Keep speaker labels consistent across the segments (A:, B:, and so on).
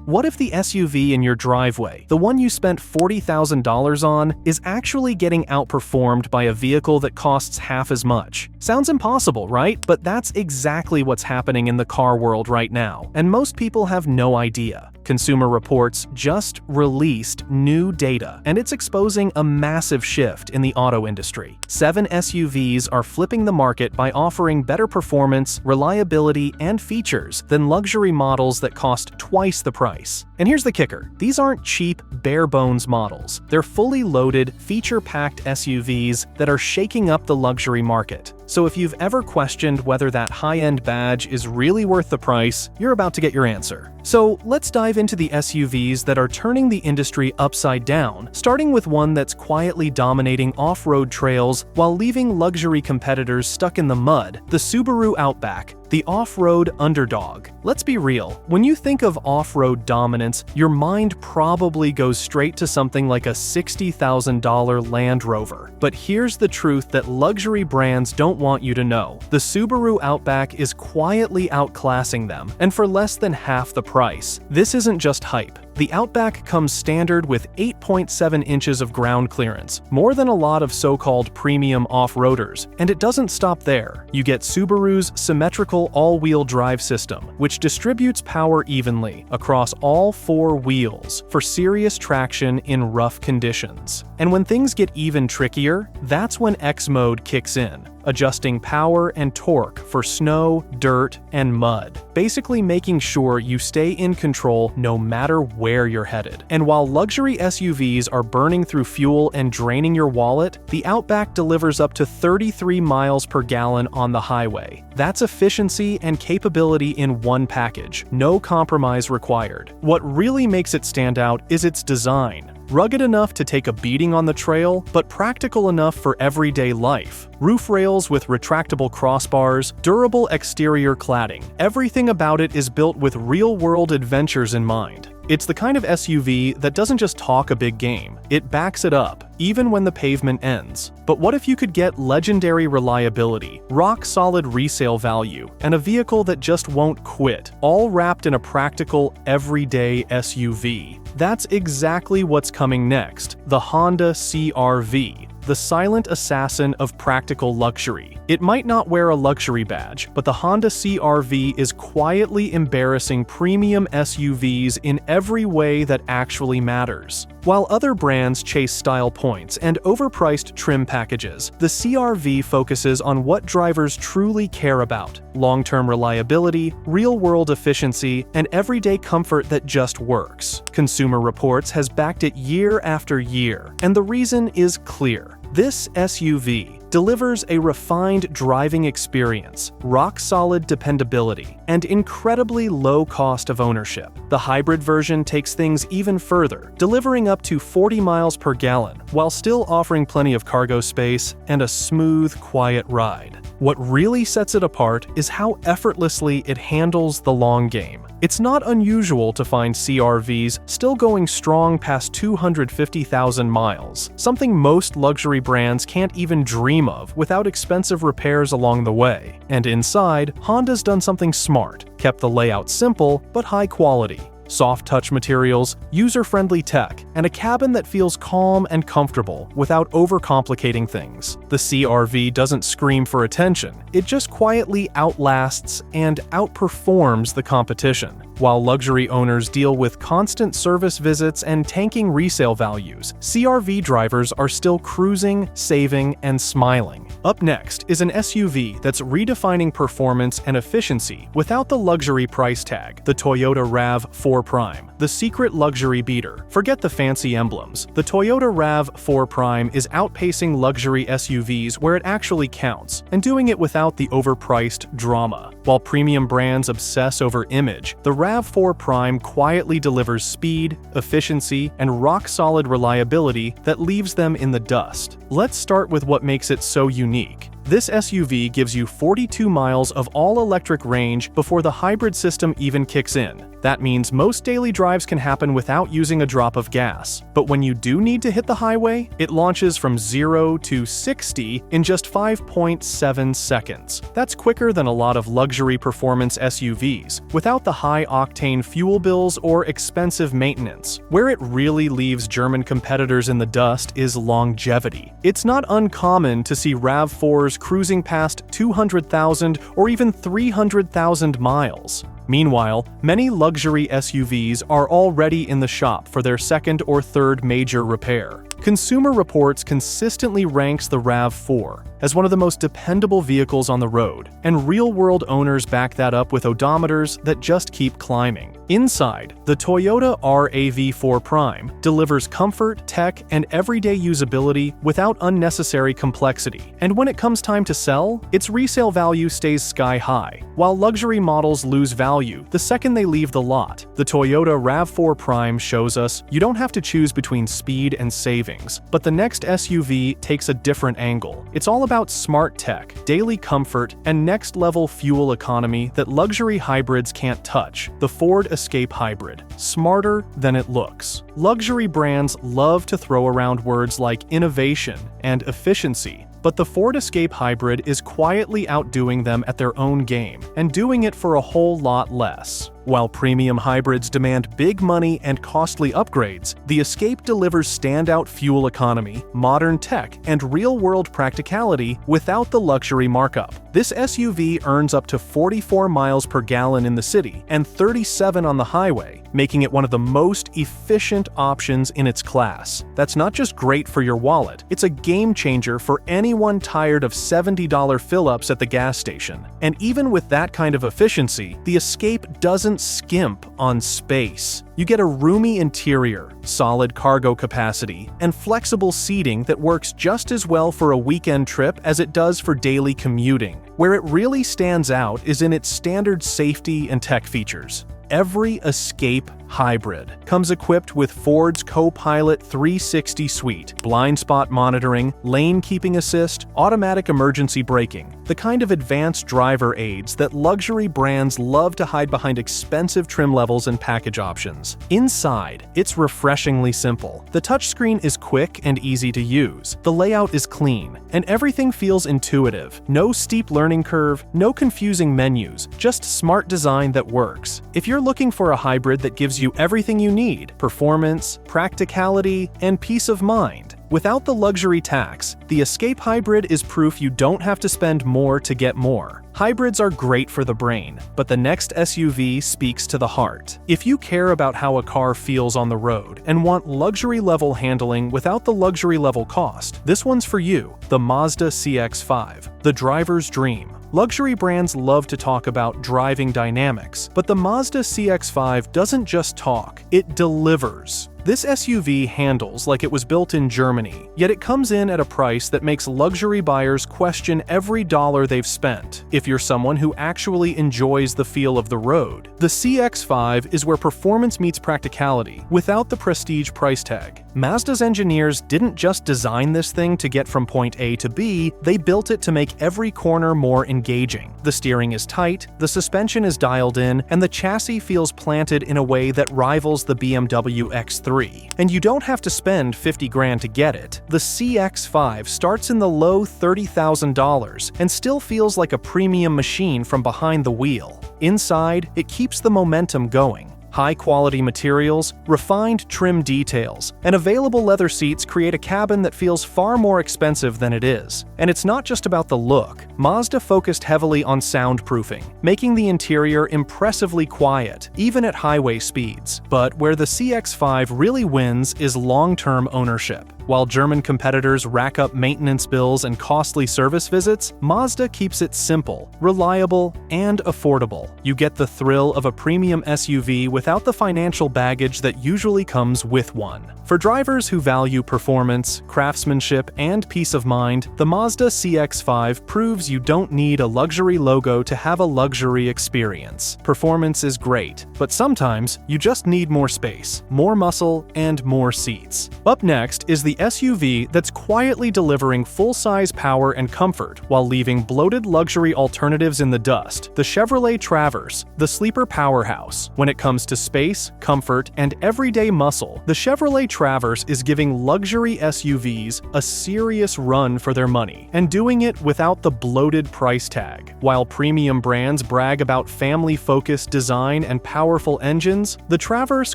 A: What if the SUV in your driveway, the one you spent $40,000 on, is actually getting outperformed by a vehicle that costs half as much? Sounds impossible, right? But that's exactly what's happening in the car world right now, and most people have no idea. Consumer Reports just released new data, and it's exposing a massive shift in the auto industry. 7 SUVs are flipping the market by offering better performance, reliability, and features than luxury models that cost twice the price. And here's the kicker: these aren't cheap, bare-bones models. They're fully loaded, feature-packed SUVs that are shaking up the luxury market. So if you've ever questioned whether that high-end badge is really worth the price, you're about to get your answer. So let's dive into the SUVs that are turning the industry upside down, starting with one that's quietly dominating off-road trails while leaving luxury competitors stuck in the mud: the Subaru Outback, the off-road underdog. Let's be real, when you think of off-road dominance, your mind probably goes straight to something like a $60,000 Land Rover. But here's the truth that luxury brands don't want you to know: the Subaru Outback is quietly outclassing them, and for less than half the price. This isn't just hype. The Outback comes standard with 8.7 inches of ground clearance, more than a lot of so-called premium off-roaders, and it doesn't stop there. You get Subaru's symmetrical all-wheel drive system, which distributes power evenly across all 4 wheels for serious traction in rough conditions. And when things get even trickier, that's when X mode kicks in, adjusting power and torque for snow, dirt, and mud, basically making sure you stay in control no matter where you're headed. And while luxury SUVs are burning through fuel and draining your wallet, the Outback delivers up to 33 miles per gallon on the highway. That's efficiency and capability in one package, no compromise required. What really makes it stand out is its design. Rugged enough to take a beating on the trail, but practical enough for everyday life. Roof rails with retractable crossbars, durable exterior cladding. Everything about it is built with real-world adventures in mind. It's the kind of SUV that doesn't just talk a big game, it backs it up, even when the pavement ends. But what if you could get legendary reliability, rock-solid resale value, and a vehicle that just won't quit, all wrapped in a practical, everyday SUV? That's exactly what's coming next: the Honda CR-V. The silent assassin of practical luxury. It might not wear a luxury badge, but the Honda CR-V is quietly embarrassing premium SUVs in every way that actually matters. While other brands chase style points and overpriced trim packages, the CR-V focuses on what drivers truly care about: long-term reliability, real-world efficiency, and everyday comfort that just works. Consumer Reports has backed it year after year, and the reason is clear. This SUV delivers a refined driving experience, rock-solid dependability, and incredibly low cost of ownership. The hybrid version takes things even further, delivering up to 40 miles per gallon, while still offering plenty of cargo space and a smooth, quiet ride. What really sets it apart is how effortlessly it handles the long game. It's not unusual to find CR-Vs still going strong past 250,000 miles, something most luxury brands can't even dream of without expensive repairs along the way. And inside, Honda's done something smart, kept the layout simple but high quality. Soft touch materials, user-friendly tech, and a cabin that feels calm and comfortable without overcomplicating things. The CR-V doesn't scream for attention, it just quietly outlasts and outperforms the competition. While luxury owners deal with constant service visits and tanking resale values, CR-V drivers are still cruising, saving, and smiling. Up next is an SUV that's redefining performance and efficiency without the luxury price tag: the Toyota RAV4 Prime, the secret luxury beater. Forget the fancy emblems. The Toyota RAV4 Prime is outpacing luxury SUVs where it actually counts, and doing it without the overpriced drama. While premium brands obsess over image, the RAV4 Prime quietly delivers speed, efficiency, and rock-solid reliability that leaves them in the dust. Let's start with what makes it so unique: This SUV gives you 42 miles of all-electric range before the hybrid system even kicks in. That means most daily drives can happen without using a drop of gas. But when you do need to hit the highway, it launches from 0 to 60 in just 5.7 seconds. That's quicker than a lot of luxury performance SUVs, without the high-octane fuel bills or expensive maintenance. Where it really leaves German competitors in the dust is longevity. It's not uncommon to see RAV4s cruising past 200,000 or even 300,000 miles. Meanwhile, many luxury SUVs are already in the shop for their second or third major repair. Consumer Reports consistently ranks the RAV4 as one of the most dependable vehicles on the road, and real-world owners back that up with odometers that just keep climbing. Inside, the Toyota RAV4 Prime delivers comfort, tech, and everyday usability without unnecessary complexity. And when it comes time to sell, its resale value stays sky-high, while luxury models lose value the second they leave the lot. The Toyota RAV4 Prime shows us you don't have to choose between speed and savings, but the next SUV takes a different angle. It's all about smart tech, daily comfort, and next-level fuel economy that luxury hybrids can't touch. The Ford Escape Hybrid. Smarter than it looks. Luxury brands love to throw around words like innovation and efficiency, but the Ford Escape Hybrid is quietly outdoing them at their own game, and doing it for a whole lot less. While premium hybrids demand big money and costly upgrades, the Escape delivers standout fuel economy, modern tech, and real-world practicality without the luxury markup. This SUV earns up to 44 miles per gallon in the city and 37 on the highway, making it one of the most efficient options in its class. That's not just great for your wallet, it's a game changer for anyone tired of $70 fill-ups at the gas station. And even with that kind of efficiency, the Escape doesn't skimp on space. You get a roomy interior, solid cargo capacity, and flexible seating that works just as well for a weekend trip as it does for daily commuting. Where it really stands out is in its standard safety and tech features. Every Escape Hybrid comes equipped with Ford's Co-Pilot 360 suite, blind spot monitoring, lane keeping assist, automatic emergency braking, the kind of advanced driver aids that luxury brands love to hide behind expensive trim levels and package options. Inside, it's refreshingly simple. The touchscreen is quick and easy to use, the layout is clean, and everything feels intuitive. No steep learning curve, no confusing menus, just smart design that works. If you're looking for a hybrid that gives you everything you need, performance, practicality, and peace of mind, without the luxury tax, the Escape Hybrid is proof you don't have to spend more to get more. Hybrids are great for the brain, but the next SUV speaks to the heart. If you care about how a car feels on the road and want luxury-level handling without the luxury-level cost, this one's for you, the Mazda CX-5, the driver's dream. Luxury brands love to talk about driving dynamics, but the Mazda CX-5 doesn't just talk, it delivers. This SUV handles like it was built in Germany, yet it comes in at a price that makes luxury buyers question every dollar they've spent. If you're someone who actually enjoys the feel of the road, the CX-5 is where performance meets practicality without the prestige price tag. Mazda's engineers didn't just design this thing to get from point A to B, they built it to make every corner more engaging. The steering is tight, the suspension is dialed in, and the chassis feels planted in a way that rivals the BMW X3. And you don't have to spend $50,000 to get it. The CX-5 starts in the low $30,000 and still feels like a premium machine from behind the wheel. Inside, it keeps the momentum going. High-quality materials, refined trim details, and available leather seats create a cabin that feels far more expensive than it is. And it's not just about the look. Mazda focused heavily on soundproofing, making the interior impressively quiet, even at highway speeds. But where the CX-5 really wins is long-term ownership. While German competitors rack up maintenance bills and costly service visits, Mazda keeps it simple, reliable, and affordable. You get the thrill of a premium SUV without the financial baggage that usually comes with one. For drivers who value performance, craftsmanship, and peace of mind, the Mazda CX-5 proves you don't need a luxury logo to have a luxury experience. Performance is great, but sometimes you just need more space, more muscle, and more seats. Up next is the the SUV that's quietly delivering full-size power and comfort while leaving bloated luxury alternatives in the dust. The Chevrolet Traverse, the sleeper powerhouse. When it comes to space, comfort, and everyday muscle, the Chevrolet Traverse is giving luxury SUVs a serious run for their money, and doing it without the bloated price tag. While premium brands brag about family-focused design and powerful engines, the Traverse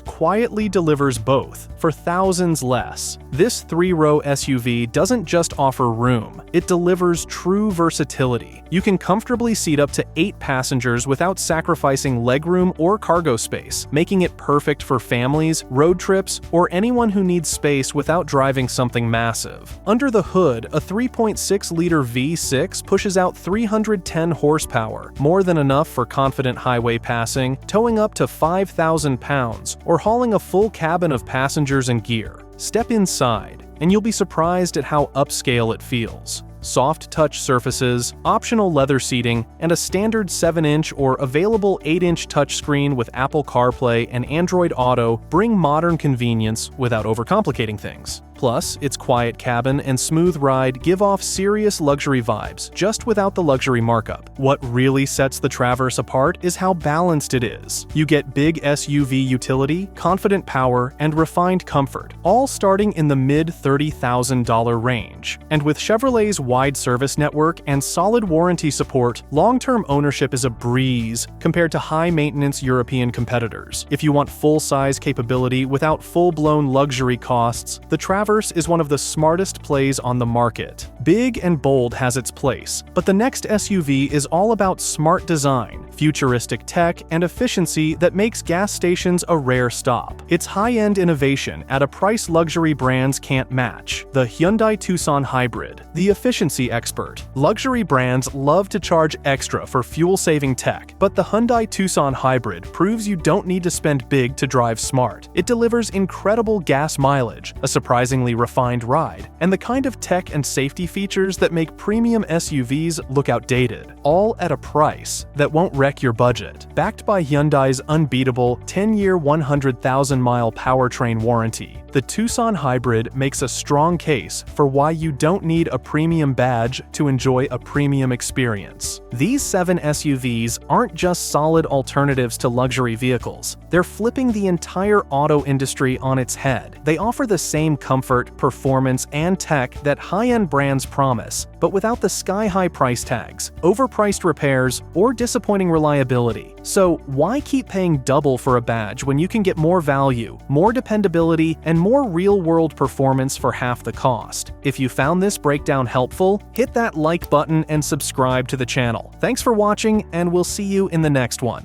A: quietly delivers both, for thousands less. This three-row SUV doesn't just offer room, it delivers true versatility. You can comfortably seat up to 8 passengers without sacrificing legroom or cargo space, making it perfect for families, road trips, or anyone who needs space without driving something massive. Under the hood, a 3.6-liter V6 pushes out 310 horsepower, more than enough for confident highway passing, towing up to 5,000 pounds, or hauling a full cabin of passengers and gear. Step inside, and you'll be surprised at how upscale it feels. Soft touch surfaces, optional leather seating, and a standard 7-inch or available 8-inch touchscreen with Apple CarPlay and Android Auto bring modern convenience without overcomplicating things. Plus, its quiet cabin and smooth ride give off serious luxury vibes, just without the luxury markup. What really sets the Traverse apart is how balanced it is. You get big SUV utility, confident power, and refined comfort, all starting in the mid-$30,000 range. And with Chevrolet's wide service network and solid warranty support, long-term ownership is a breeze compared to high-maintenance European competitors. If you want full-size capability without full-blown luxury costs, the Traverse is one of the smartest plays on the market. Big and bold has its place, but the next SUV is all about smart design, futuristic tech, and efficiency that makes gas stations a rare stop. It's high-end innovation at a price luxury brands can't match. The Hyundai Tucson Hybrid, the efficiency expert. Luxury brands love to charge extra for fuel-saving tech, but the Hyundai Tucson Hybrid proves you don't need to spend big to drive smart. It delivers incredible gas mileage, a surprisingly refined ride, and the kind of tech and safety features that make premium SUVs look outdated, all at a price that won't wreck your budget. Backed by Hyundai's unbeatable 10-year 100,000-mile powertrain warranty, the Tucson Hybrid makes a strong case for why you don't need a premium badge to enjoy a premium experience. These 7 SUVs aren't just solid alternatives to luxury vehicles. They're flipping the entire auto industry on its head. They offer the same comfort, performance, and tech that high-end brands promise, but without the sky-high price tags, overpriced repairs, or disappointing reliability. So why keep paying double for a badge when you can get more value, more dependability, and more real-world performance for half the cost? If you found this breakdown helpful, hit that like button and subscribe to the channel. Thanks for watching, and we'll see you in the next one.